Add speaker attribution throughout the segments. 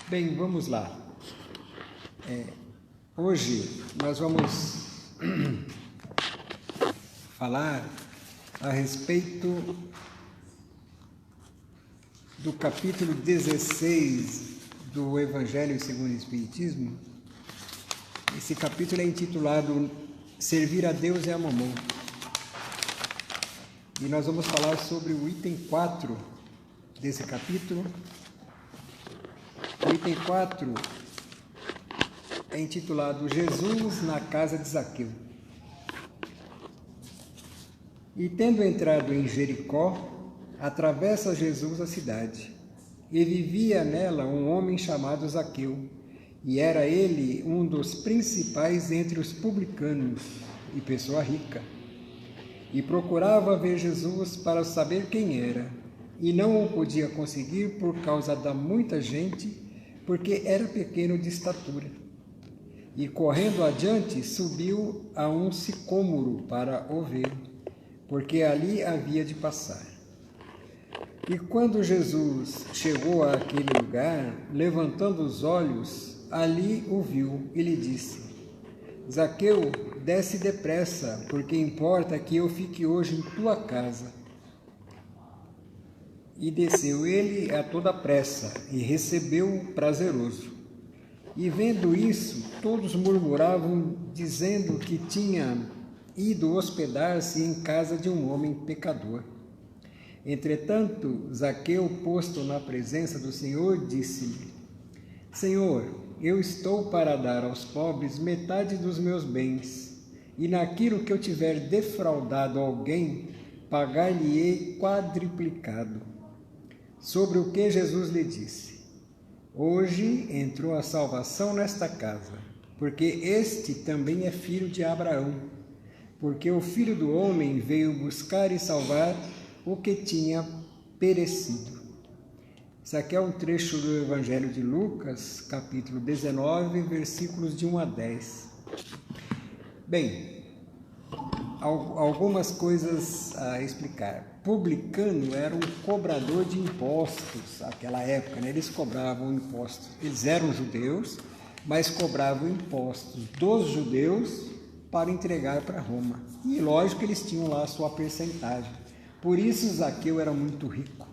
Speaker 1: Bem, vamos lá. Hoje nós vamos falar a respeito do capítulo 16 do Evangelho segundo o Espiritismo. Esse capítulo é intitulado Servir a Deus e a Mamon. E nós vamos falar sobre o item 4 desse capítulo. O item 4 é intitulado Jesus na casa de Zaqueu. E tendo entrado em Jericó, atravessa Jesus a cidade. E vivia nela um homem chamado Zaqueu, e era ele um dos principais entre os publicanos e pessoa rica. E procurava ver Jesus para saber quem era, e não o podia conseguir por causa da muita gente, porque era pequeno de estatura. E correndo adiante, subiu a um sicômoro para o ver, porque ali havia de passar. E quando Jesus chegou àquele lugar, levantando os olhos, ali o viu e lhe disse: Zaqueu, desce depressa, porque importa que eu fique hoje em tua casa. E desceu ele a toda pressa, e recebeu-o prazeroso. E vendo isso, todos murmuravam, dizendo que tinha ido hospedar-se em casa de um homem pecador. Entretanto, Zaqueu, posto na presença do Senhor, disse-lhe: Senhor, eu estou para dar aos pobres metade dos meus bens, e naquilo que eu tiver defraudado alguém, pagar-lhe-ei quadriplicado. Sobre o que Jesus lhe disse: Hoje entrou a salvação nesta casa, porque este também é filho de Abraão, porque o Filho do Homem veio buscar e salvar o que tinha perecido. Isso aqui é um trecho do Evangelho de Lucas, capítulo 19, versículos de 1 a 10. Bem, algumas coisas a explicar. Publicano era um cobrador de impostos naquela época, né? Eles cobravam impostos. Eles eram judeus, mas cobravam impostos dos judeus para entregar para Roma. E lógico que eles tinham lá a sua percentagem. Por isso Zaqueu era muito rico,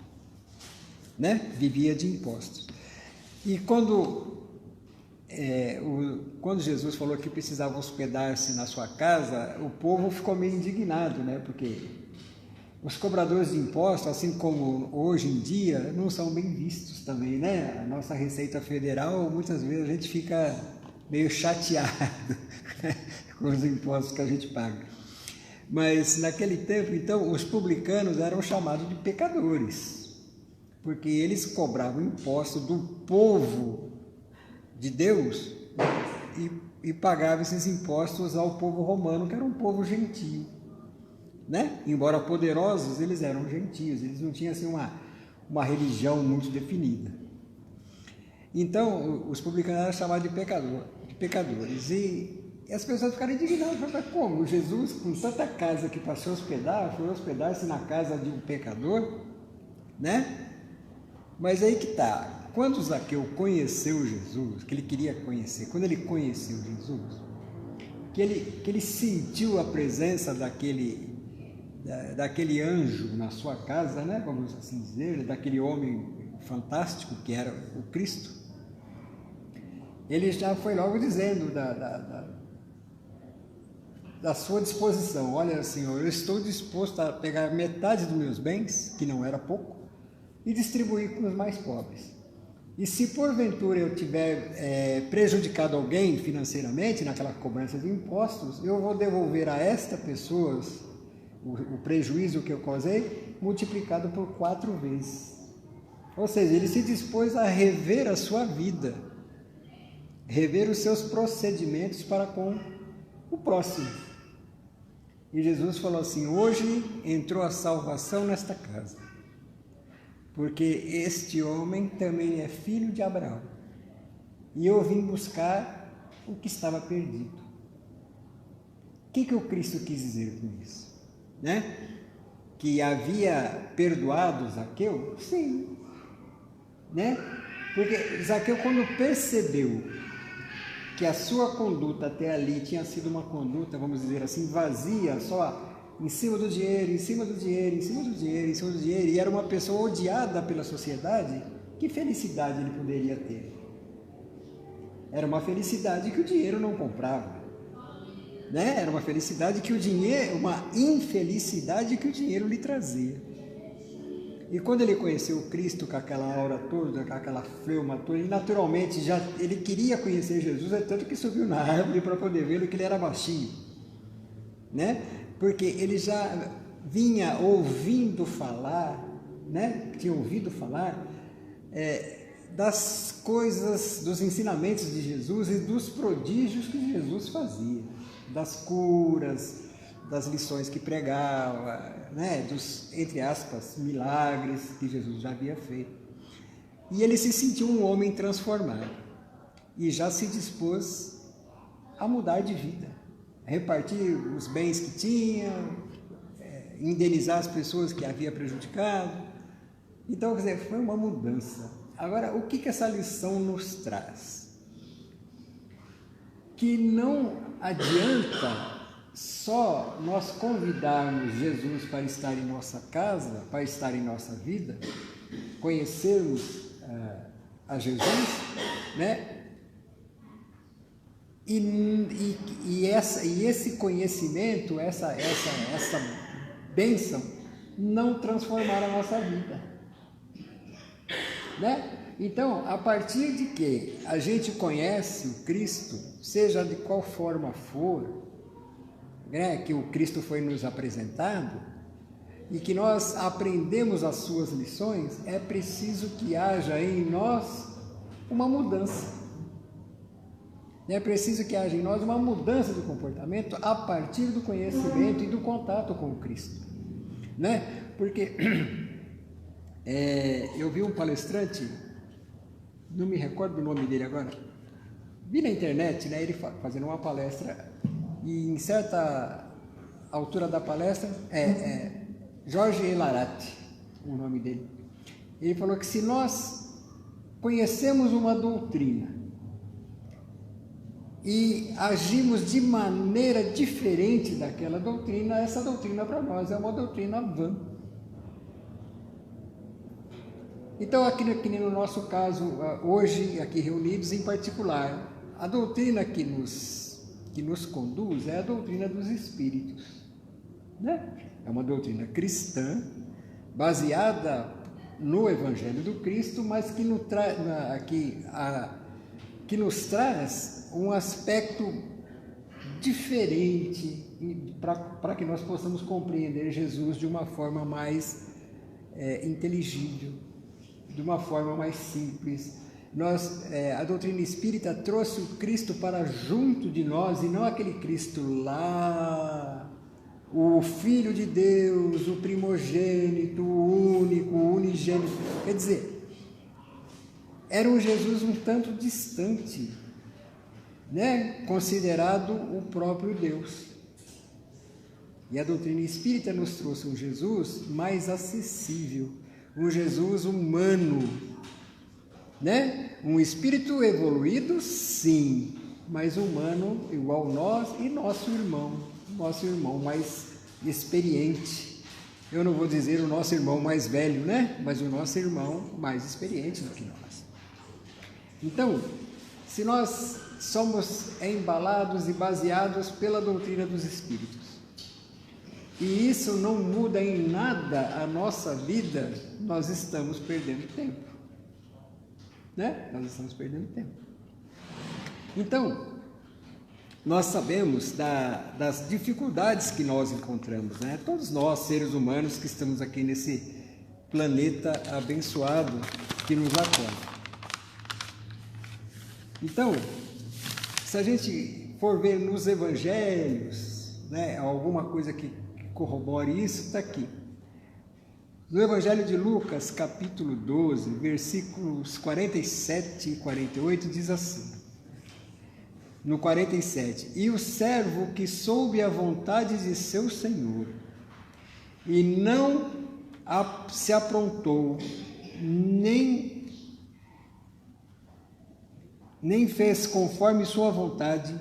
Speaker 1: né? Vivia de impostos. E quando Jesus falou que precisava hospedar-se na sua casa, o povo ficou meio indignado, né? Porque os cobradores de impostos, assim como hoje em dia, não são bem vistos também, né? A nossa Receita Federal, muitas vezes a gente fica meio chateado com os impostos que a gente paga. Mas naquele tempo, então, os publicanos eram chamados de pecadores, porque eles cobravam impostos do povo de Deus e pagavam esses impostos ao povo romano, que era um povo gentio, né? Embora poderosos, eles eram gentios, eles não tinham assim uma religião muito definida. Então, os publicanos eram chamados de pecadores, e as pessoas ficaram indignadas, mas como? Jesus, com tanta casa que passou a hospedar, foi hospedar-se na casa de um pecador, né? Mas aí que está, quando Zaqueu conheceu Jesus, que ele queria conhecer, quando ele conheceu Jesus, que ele sentiu a presença daquele anjo na sua casa, né? Vamos assim dizer, daquele homem fantástico que era o Cristo, ele já foi logo dizendo da sua disposição: olha, Senhor, eu estou disposto a pegar metade dos meus bens, que não era pouco, e distribuir com os mais pobres. E se porventura eu tiver prejudicado alguém financeiramente naquela cobrança de impostos, eu vou devolver a esta pessoa o prejuízo que eu causei, multiplicado por 4 vezes. Ou seja, ele se dispôs a rever a sua vida, rever os seus procedimentos para com o próximo. E Jesus falou assim: hoje entrou a salvação nesta casa, porque este homem também é filho de Abraão, e eu vim buscar o que estava perdido. O que o Cristo quis dizer com isso? Né? Que havia perdoado Zaqueu? Sim, né? Porque Zaqueu, quando percebeu que a sua conduta até ali tinha sido uma conduta, vamos dizer assim, vazia, só em cima do dinheiro, em cima do dinheiro, em cima do dinheiro, em cima do dinheiro, e era uma pessoa odiada pela sociedade, que felicidade ele poderia ter? Era uma felicidade que o dinheiro não comprava, né? Era uma felicidade que o dinheiro, uma infelicidade que o dinheiro lhe trazia. E quando ele conheceu o Cristo com aquela aura toda, com aquela fleuma toda, e naturalmente ele queria conhecer Jesus, é tanto que subiu na árvore para poder vê-lo, que ele era baixinho, né? Porque ele já vinha ouvindo falar, né? Tinha ouvido falar das coisas, dos ensinamentos de Jesus e dos prodígios que Jesus fazia, das curas, das lições que pregava, né, dos, entre aspas, milagres que Jesus já havia feito. E ele se sentiu um homem transformado e já se dispôs a mudar de vida, a repartir os bens que tinha, indenizar as pessoas que havia prejudicado. Então, quer dizer, foi uma mudança. Agora, o que essa lição nos traz? Que não adianta só nós convidarmos Jesus para estar em nossa casa, para estar em nossa vida, conhecermos a Jesus, né? E esse conhecimento, essa bênção, não transformar a nossa vida, né? Então, a partir de que a gente conhece o Cristo, seja de qual forma for, né, que o Cristo foi nos apresentado, e que nós aprendemos as suas lições, é preciso que haja em nós uma mudança. É preciso que haja em nós uma mudança de comportamento a partir do conhecimento e do contato com o Cristo, né? Porque eu vi um palestrante, não me recordo do nome dele agora, vi na internet, né, ele fazendo uma palestra, e em certa altura da palestra, Jorge Elarati, o nome dele, ele falou que se nós conhecemos uma doutrina e agimos de maneira diferente daquela doutrina, essa doutrina para nós é uma doutrina vã. Então, aqui no nosso caso, hoje, aqui reunidos em particular, a doutrina que nos conduz é a doutrina dos Espíritos, né? É uma doutrina cristã, baseada no Evangelho do Cristo, mas que nos traz um aspecto diferente para que nós possamos compreender Jesus de uma forma mais inteligível, de uma forma mais simples. A doutrina espírita trouxe o Cristo para junto de nós, e não aquele Cristo lá, o Filho de Deus, o primogênito, o único, o unigênito. Quer dizer, era um Jesus um tanto distante, né? Considerado o próprio Deus. E a doutrina espírita nos trouxe um Jesus mais acessível, um Jesus humano, né? Um espírito evoluído, sim, mas humano igual nós e nosso irmão mais experiente. Eu não vou dizer o nosso irmão mais velho, né? Mas o nosso irmão mais experiente do que nós. Então, se nós somos embalados e baseados pela doutrina dos Espíritos, e isso não muda em nada a nossa vida, nós estamos perdendo tempo, né? Nós estamos perdendo tempo. Então, nós sabemos das dificuldades que nós encontramos, né? Todos nós, seres humanos, que estamos aqui nesse planeta abençoado que nos acolhe. Então, se a gente for ver nos evangelhos, né, alguma coisa que corrobore isso, está aqui. No Evangelho de Lucas, capítulo 12, versículos 47 e 48, diz assim, no 47, e o servo que soube a vontade de seu senhor e não se aprontou, nem nem fez conforme sua vontade,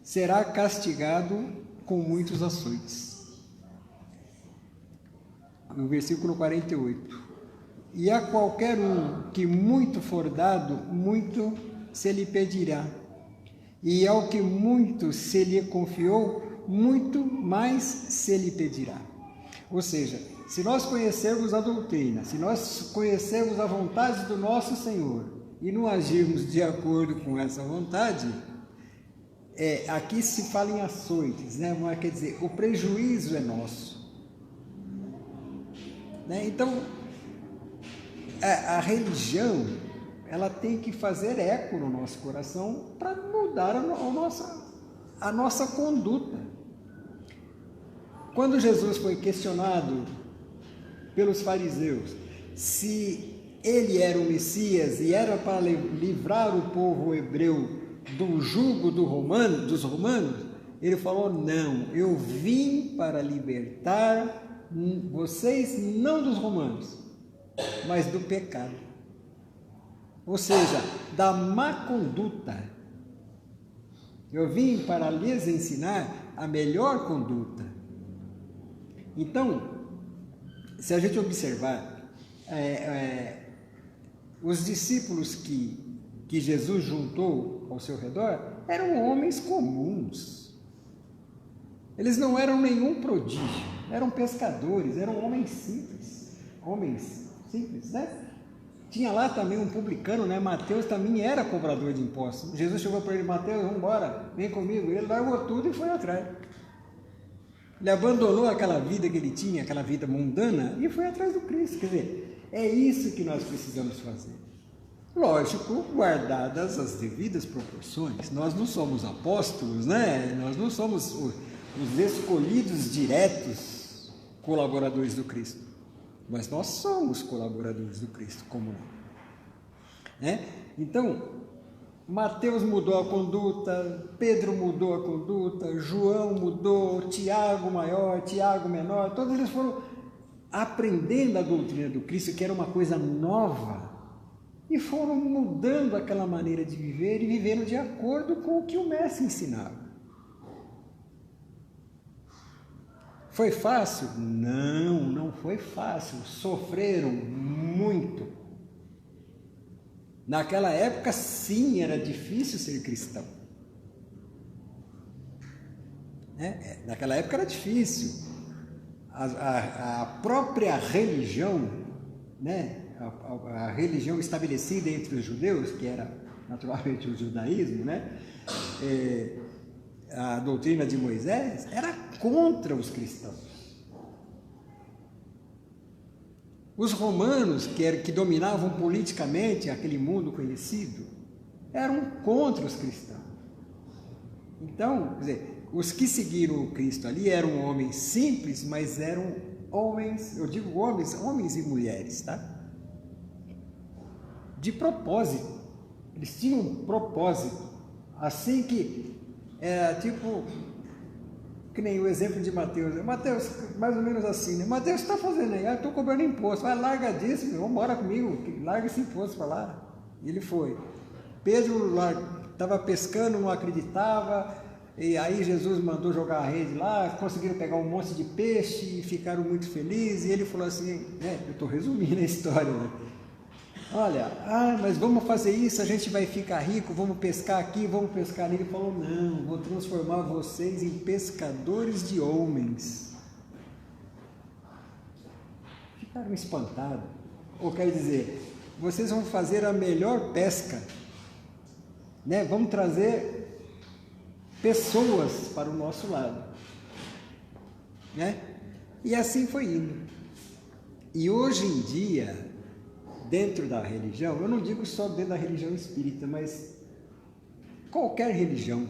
Speaker 1: será castigado com muitos açoites. No versículo 48. E a qualquer um que muito for dado, muito se lhe pedirá. E ao que muito se lhe confiou, muito mais se lhe pedirá. Ou seja, se nós conhecermos a doutrina, se nós conhecermos a vontade do nosso Senhor e não agirmos de acordo com essa vontade, aqui se fala em açoites, né? Mas quer dizer, o prejuízo é nosso. Né? Então, a religião, ela tem que fazer eco no nosso coração para mudar a nossa conduta. Quando Jesus foi questionado pelos fariseus se ele era o Messias e era para livrar o povo hebreu do jugo dos romanos, ele falou: não, eu vim para libertar vocês não dos romanos, mas do pecado, ou seja, da má conduta. Eu vim para lhes ensinar a melhor conduta. Então, se a gente observar, os discípulos que Jesus juntou ao seu redor eram homens comuns. Eles não eram nenhum prodígio, eram pescadores, eram homens simples, né? Tinha lá também um publicano, né? Mateus também era cobrador de impostos. Jesus chegou para ele: Mateus, vamos embora, vem comigo. Ele largou tudo e foi atrás. Ele abandonou aquela vida que ele tinha, aquela vida mundana, e foi atrás do Cristo. Quer dizer, é isso que nós precisamos fazer. Lógico, guardadas as devidas proporções. Nós não somos apóstolos, né? Nós não somos os escolhidos diretos colaboradores do Cristo. Mas nós somos colaboradores do Cristo, como não? Né? Então, Mateus mudou a conduta, Pedro mudou a conduta, João mudou, Tiago maior, Tiago menor, todos eles foram aprendendo a doutrina do Cristo, que era uma coisa nova, e foram mudando aquela maneira de viver e vivendo de acordo com o que o Mestre ensinava. Foi fácil? Não, não foi fácil. Sofreram muito. Naquela época, sim, era difícil ser cristão. Naquela época era difícil. A própria religião, né? A religião estabelecida entre os judeus, que era naturalmente o judaísmo, né? A doutrina de Moisés era contra os cristãos. Os romanos, que dominavam politicamente aquele mundo conhecido, eram contra os cristãos. Então, quer dizer, os que seguiram o Cristo ali eram homens simples, mas eram homens, eu digo homens e mulheres, tá? De propósito. Eles tinham um propósito. Assim que, tipo, que nem o exemplo de Mateus. Mateus, mais ou menos assim, né? Mateus, o que está fazendo aí? Estou cobrando imposto. Vai, larga disso, vamos embora comigo, larga esse imposto para lá. E ele foi. Pedro estava pescando, não acreditava, e aí Jesus mandou jogar a rede lá, conseguiram pegar um monte de peixe e ficaram muito felizes, e ele falou assim, eu estou resumindo a história, né? Olha, mas vamos fazer isso, a gente vai ficar rico, vamos pescar aqui, vamos pescar ali. Ele falou: não, vou transformar vocês em pescadores de homens. Ficaram espantados. Ou quer dizer, vocês vão fazer a melhor pesca, né? Vamos trazer pessoas para o nosso lado, né? E assim foi indo. E hoje em dia, dentro da religião, eu não digo só dentro da religião espírita, mas qualquer religião,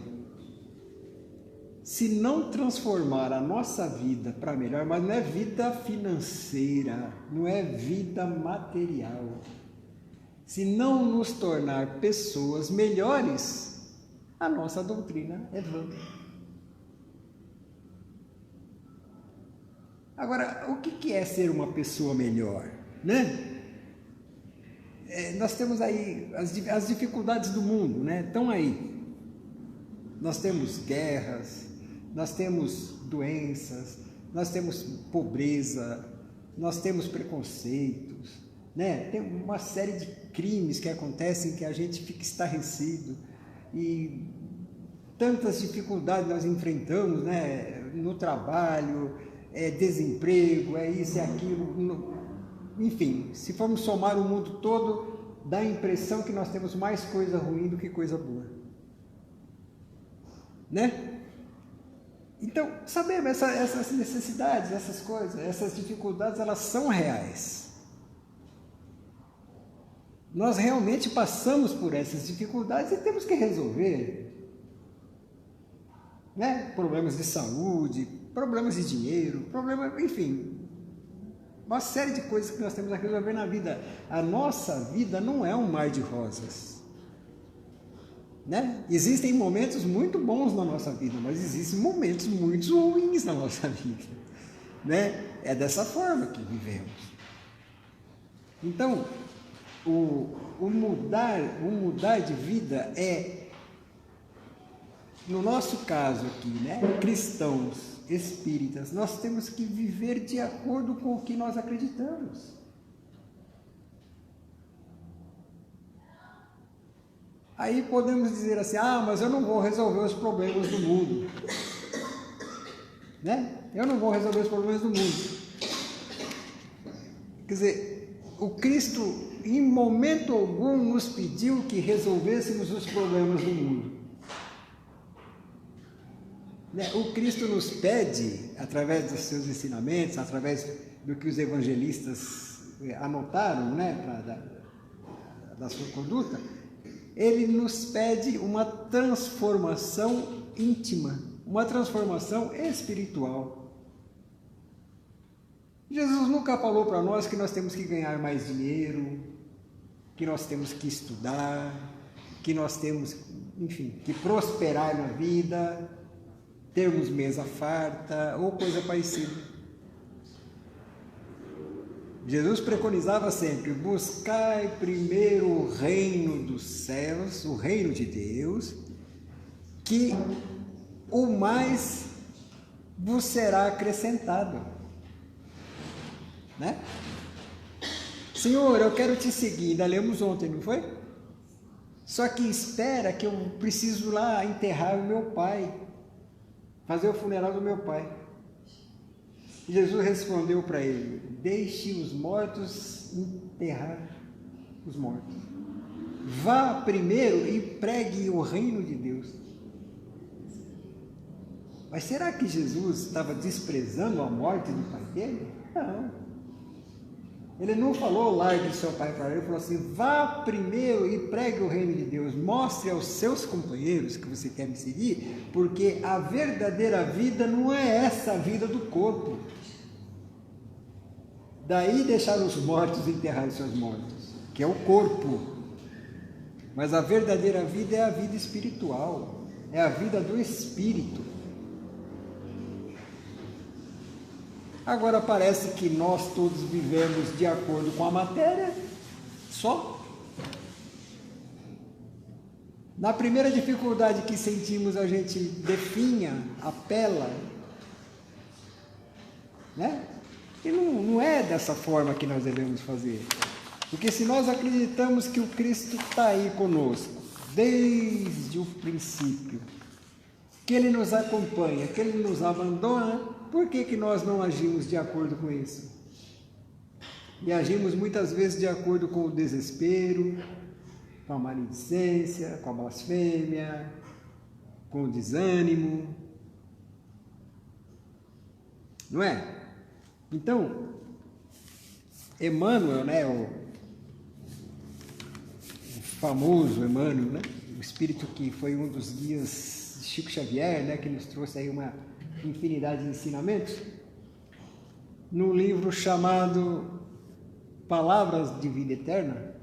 Speaker 1: se não transformar a nossa vida para melhor, mas não é vida financeira, não é vida material, se não nos tornar pessoas melhores, a nossa doutrina é vã. Agora, o que é ser uma pessoa melhor, né? nós temos aí as dificuldades do mundo, né? Estão aí. Nós temos guerras, nós temos doenças, nós temos pobreza, nós temos preconceitos, né? Tem uma série de crimes que acontecem que a gente fica estarrecido e tantas dificuldades nós enfrentamos, né? No trabalho, desemprego, isso e aquilo, enfim, se formos somar o mundo todo, dá a impressão que nós temos mais coisa ruim do que coisa boa, né? Então, sabemos, essas necessidades, essas coisas, essas dificuldades, elas são reais. Nós realmente passamos por essas dificuldades e temos que resolver, né? Problemas de saúde, problemas de dinheiro, enfim, uma série de coisas que nós temos a resolver na vida. A nossa vida não é um mar de rosas, né? Existem momentos muito bons na nossa vida, mas existem momentos muito ruins na nossa vida, né? É dessa forma que vivemos. Então, o mudar de vida no nosso caso aqui, né? Cristãos, espíritas, nós temos que viver de acordo com o que nós acreditamos. Aí podemos dizer assim, mas eu não vou resolver os problemas do mundo, né? Eu não vou resolver os problemas do mundo. Quer dizer, o Cristo em momento algum nos pediu que resolvêssemos os problemas do mundo. O Cristo nos pede, através dos seus ensinamentos, através do que os evangelistas anotaram, né, da sua conduta, ele nos pede uma transformação íntima, uma transformação espiritual. Jesus nunca falou para nós que nós temos que ganhar mais dinheiro, que nós temos que estudar, que nós temos, enfim, que prosperar na vida, termos mesa farta ou coisa parecida. Jesus preconizava sempre: buscai primeiro o reino dos céus, o reino de Deus, que o mais vos será acrescentado, né? Senhor, eu quero te seguir, ainda lemos ontem, não foi? Só que espera que eu preciso lá enterrar o meu pai, fazer o funeral do meu pai. Jesus respondeu para ele: deixe os mortos enterrar os mortos. Vá primeiro e pregue o reino de Deus. Mas será que Jesus estava desprezando a morte do pai dele? Não. Ele não falou: largue seu pai para ele. Ele falou assim: vá primeiro e pregue o reino de Deus. Mostre aos seus companheiros que você quer me seguir, porque a verdadeira vida não é essa vida do corpo. Daí deixar os mortos enterrar os seus mortos, que é o corpo. Mas a verdadeira vida é a vida espiritual, é a vida do espírito. Agora parece que nós todos vivemos de acordo com a matéria, só. Na primeira dificuldade que sentimos, a gente definha, apela, né? E não é dessa forma que nós devemos fazer. Porque se nós acreditamos que o Cristo está aí conosco, desde o princípio, que Ele nos acompanha, que Ele nos abandona, por que nós não agimos de acordo com isso? E agimos muitas vezes de acordo com o desespero, com a maledicência, com a blasfêmia, com o desânimo. Não é? Então, Emmanuel, né, o famoso Emmanuel, né, o espírito que foi um dos guias de Chico Xavier, né, que nos trouxe aí uma infinidade de ensinamentos, no livro chamado Palavras de Vida Eterna,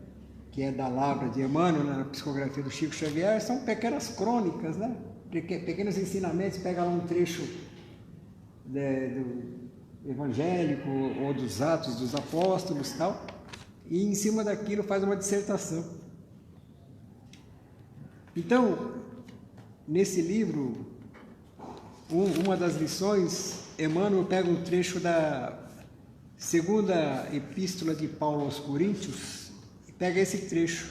Speaker 1: que é da Lavra de Emmanuel, na psicografia do Chico Xavier, são pequenas crônicas, né, pequenos ensinamentos. Pega lá um trecho do evangélico ou dos Atos dos Apóstolos, tal, e em cima daquilo faz uma dissertação. Então, nesse livro, uma das lições, Emmanuel pega um trecho da segunda epístola de Paulo aos Coríntios e pega esse trecho.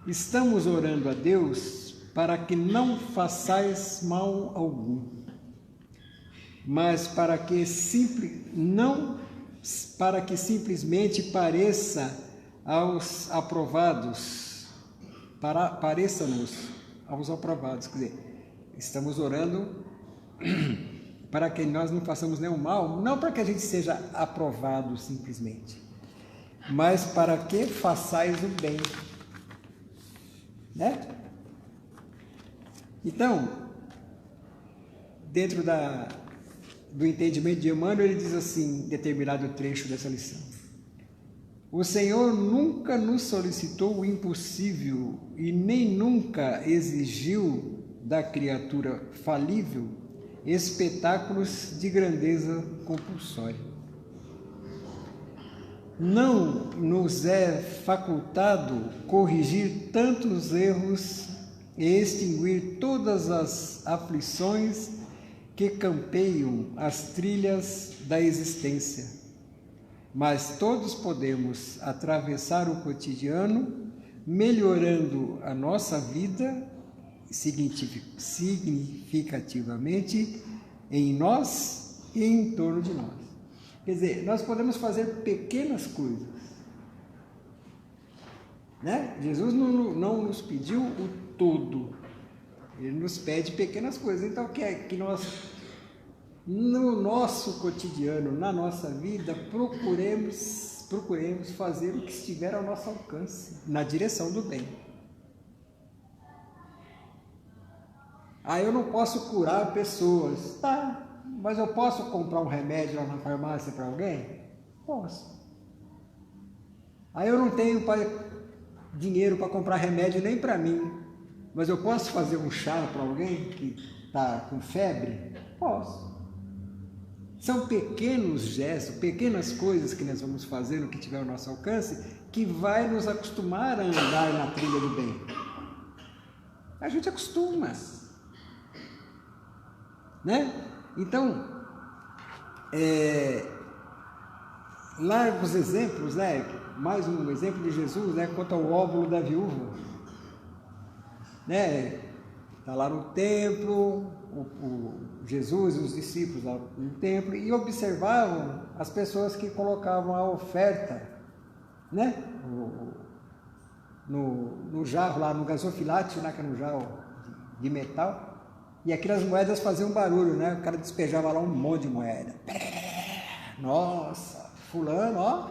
Speaker 1: Estamos orando a Deus para que não façais mal algum, mas para que simplesmente pareça aos aprovados, pareça-nos aos aprovados. Quer dizer, estamos orando para que nós não façamos nenhum mal, não para que a gente seja aprovado simplesmente, mas para que façais o bem, né? Então, dentro do entendimento de Emmanuel, ele diz assim, em determinado trecho dessa lição: o Senhor nunca nos solicitou o impossível e nem nunca exigiu da criatura falível espetáculos de grandeza compulsória. Não nos é facultado corrigir tantos erros e extinguir todas as aflições que campeiam as trilhas da existência, mas todos podemos atravessar o cotidiano, melhorando a nossa vida significativamente em nós e em torno de nós. Quer dizer, nós podemos fazer pequenas coisas, né? Jesus não nos pediu o todo, ele nos pede pequenas coisas. Então, que nós, no nosso cotidiano, na nossa vida, procuremos fazer o que estiver ao nosso alcance, na direção do bem. Eu não posso curar pessoas, tá? Mas eu posso comprar um remédio lá na farmácia para alguém? Posso. Eu não tenho dinheiro para comprar remédio nem para mim, mas eu posso fazer um chá para alguém que está com febre? Posso. São pequenos gestos, pequenas coisas que nós vamos fazer no que tiver ao nosso alcance, que vai nos acostumar a andar na trilha do bem. A gente acostuma, né? Então, largos exemplos, né? Mais um exemplo de Jesus, né? Quanto ao óvulo da viúva, né? Está lá no templo, Jesus e os discípulos lá no templo, e observavam as pessoas que colocavam a oferta, né? No jarro lá, no gasofilácio, né? Que era um jarro de metal. E aquelas moedas faziam barulho, né? O cara despejava lá um monte de moeda. Nossa, fulano, ó.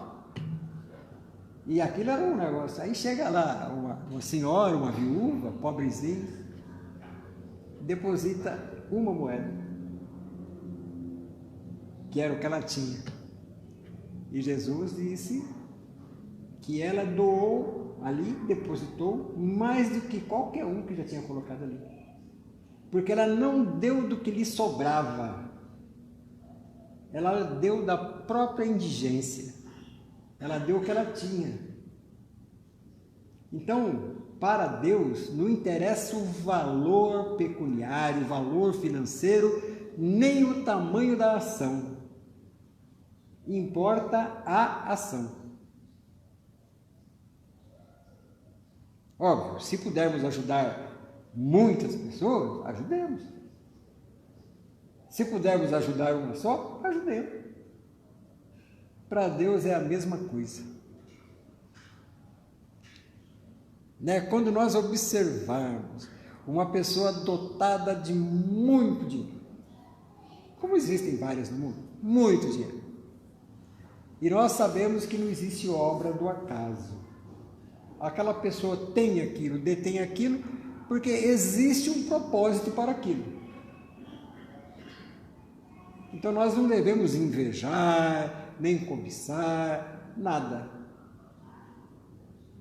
Speaker 1: E aquilo era um negócio. Aí chega lá uma senhora, uma viúva, pobrezinha, deposita uma moeda, que era o que ela tinha. E Jesus disse que ela doou ali, depositou mais do que qualquer um que já tinha colocado ali. Porque ela não deu do que lhe sobrava, ela deu da própria indigência, ela deu o que ela tinha. Então, para Deus, não interessa o valor pecuniário, o valor financeiro, nem o tamanho da ação, importa a ação. Óbvio, se pudermos ajudar muitas pessoas, ajudemos. Se pudermos ajudar uma só, ajudemos. Para Deus é a mesma coisa, né? Quando nós observarmos uma pessoa dotada de muito dinheiro, como existem várias no mundo, muito dinheiro, e nós sabemos que não existe obra do acaso, aquela pessoa tem aquilo, detém aquilo, porque existe um propósito para aquilo. Então nós não devemos invejar, nem cobiçar, nada.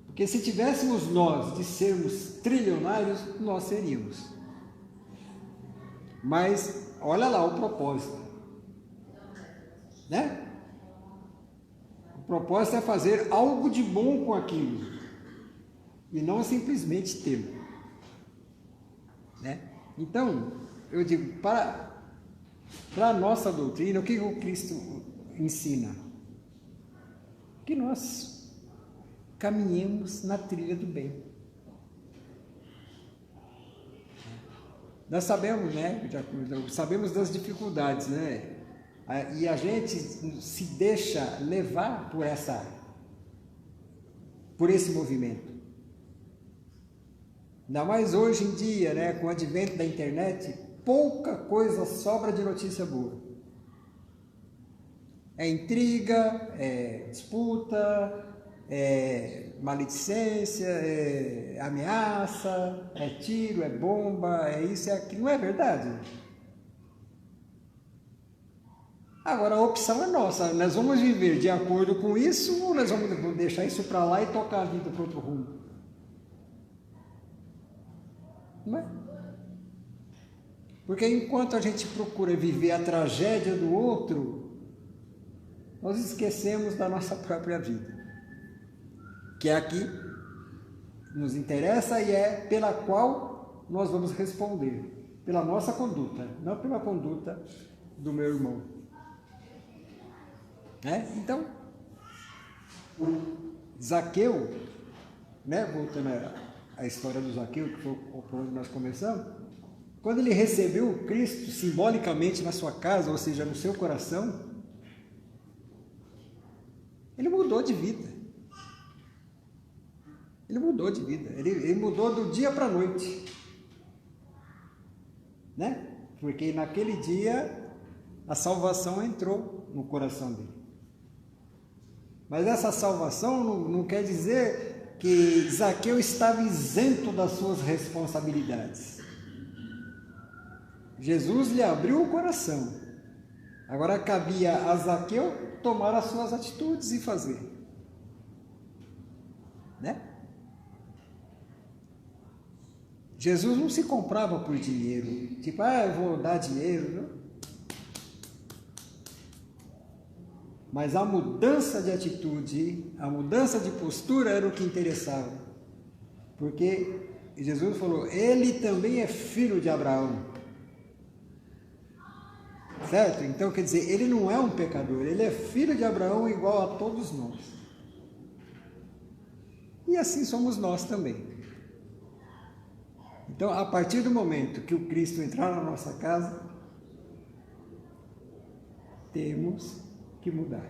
Speaker 1: Porque se tivéssemos nós de sermos trilionários, nós seríamos. Mas olha lá o propósito, né? O propósito é fazer algo de bom com aquilo e não simplesmente tê-lo, né? Então, eu digo, para a nossa doutrina, o que o Cristo ensina? Que nós caminhemos na trilha do bem. Nós sabemos, né? Sabemos das dificuldades, né? E a gente se deixa levar por esse movimento. Ainda mais hoje em dia, né? Com o advento da internet, pouca coisa sobra de notícia boa. É intriga, é disputa, é maledicência, é ameaça, é tiro, é bomba, é isso, é aquilo. Não é verdade? Agora a opção é nossa. Nós vamos viver de acordo com isso ou nós vamos deixar isso para lá e tocar a vida para outro rumo? Não é? Porque enquanto a gente procura viver a tragédia do outro, nós esquecemos da nossa própria vida, que é a que nos interessa e é pela qual nós vamos responder, pela nossa conduta, não pela conduta do meu irmão. Né? Então, Zaqueu, né? Voltando à história do Zaqueu, que foi por onde nós começamos, quando ele recebeu Cristo simbolicamente na sua casa, ou seja, no seu coração, ele mudou de vida. Ele mudou de vida. Ele mudou do dia para a noite. Né? Porque naquele dia a salvação entrou no coração dele. Mas essa salvação não quer dizer que Zaqueu estava isento das suas responsabilidades. Jesus lhe abriu o coração. Agora cabia a Zaqueu tomar as suas atitudes e fazer. Né? Jesus não se comprava por dinheiro. Tipo, eu vou dar dinheiro. Não? Mas a mudança de atitude, a mudança de postura era o que interessava. Porque Jesus falou, ele também é filho de Abraão. Certo? Então, quer dizer, ele não é um pecador, ele é filho de Abraão igual a todos nós. E assim somos nós também. Então, a partir do momento que o Cristo entrar na nossa casa, temos que mudar.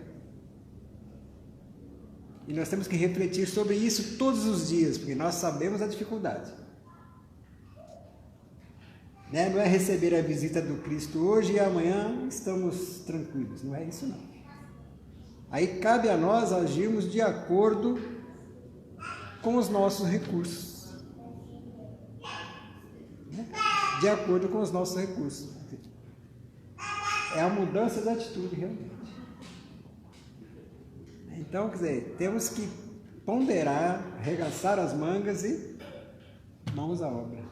Speaker 1: E nós temos que refletir sobre isso todos os dias, porque nós sabemos a dificuldade. Né? Não é receber a visita do Cristo hoje e amanhã estamos tranquilos, não é isso não. Aí cabe a nós agirmos de acordo com os nossos recursos. Né? De acordo com os nossos recursos. É a mudança de atitude realmente. Então, quer dizer, temos que ponderar, arregaçar as mangas e mãos à obra.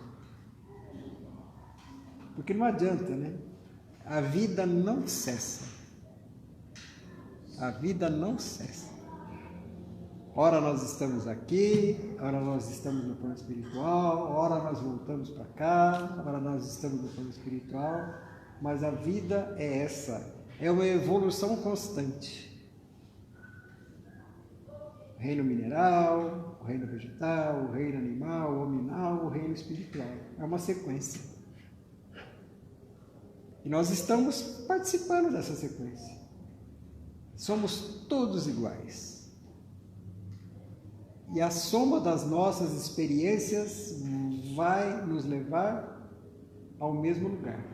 Speaker 1: Porque não adianta, né? A vida não cessa. A vida não cessa. Ora nós estamos aqui, ora nós estamos no plano espiritual, ora nós voltamos para cá, ora nós estamos no plano espiritual, mas a vida é essa, é uma evolução constante. O reino mineral, o reino vegetal, o reino animal, o hominal, o reino espiritual. É uma sequência. E nós estamos participando dessa sequência. Somos todos iguais. E a soma das nossas experiências vai nos levar ao mesmo lugar.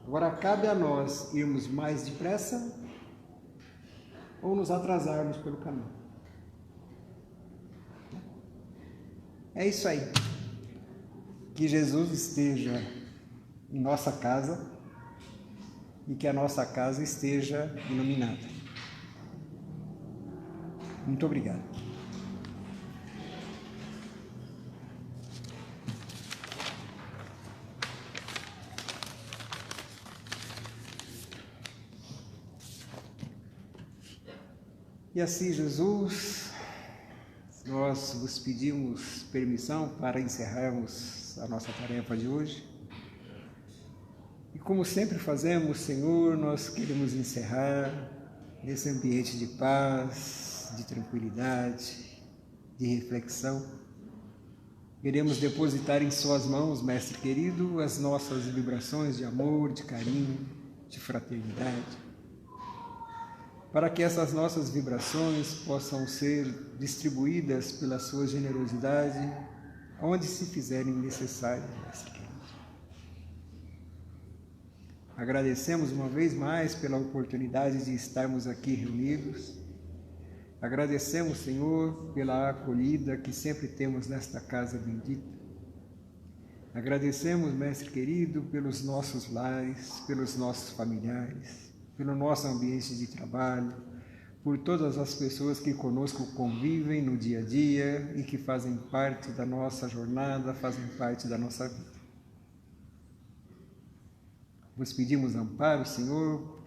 Speaker 1: Agora cabe a nós irmos mais depressa ou nos atrasarmos pelo caminho. É isso aí. Que Jesus esteja em nossa casa e que a nossa casa esteja iluminada. Muito obrigado. E assim, Jesus, nós vos pedimos permissão para encerrarmos a nossa tarefa de hoje. E como sempre fazemos, Senhor, nós queremos encerrar nesse ambiente de paz, de tranquilidade, de reflexão. Queremos depositar em suas mãos, Mestre querido, as nossas vibrações de amor, de carinho, de fraternidade, para que essas nossas vibrações possam ser distribuídas pela sua generosidade, onde se fizerem necessárias, Mestre querido. Agradecemos uma vez mais pela oportunidade de estarmos aqui reunidos. Agradecemos, Senhor, pela acolhida que sempre temos nesta casa bendita. Agradecemos, Mestre querido, pelos nossos lares, pelos nossos familiares, pelo nosso ambiente de trabalho, por todas as pessoas que conosco convivem no dia a dia e que fazem parte da nossa jornada, fazem parte da nossa vida. Vos pedimos amparo, Senhor,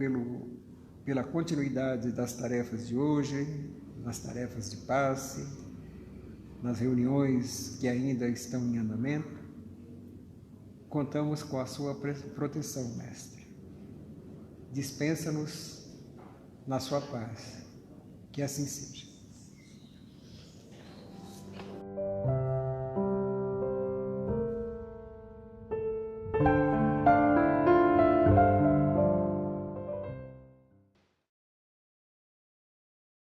Speaker 1: pela continuidade das tarefas de hoje, nas tarefas de passe, nas reuniões que ainda estão em andamento. Contamos com a sua proteção, Mestre. Dispensa-nos na sua paz. Que assim seja.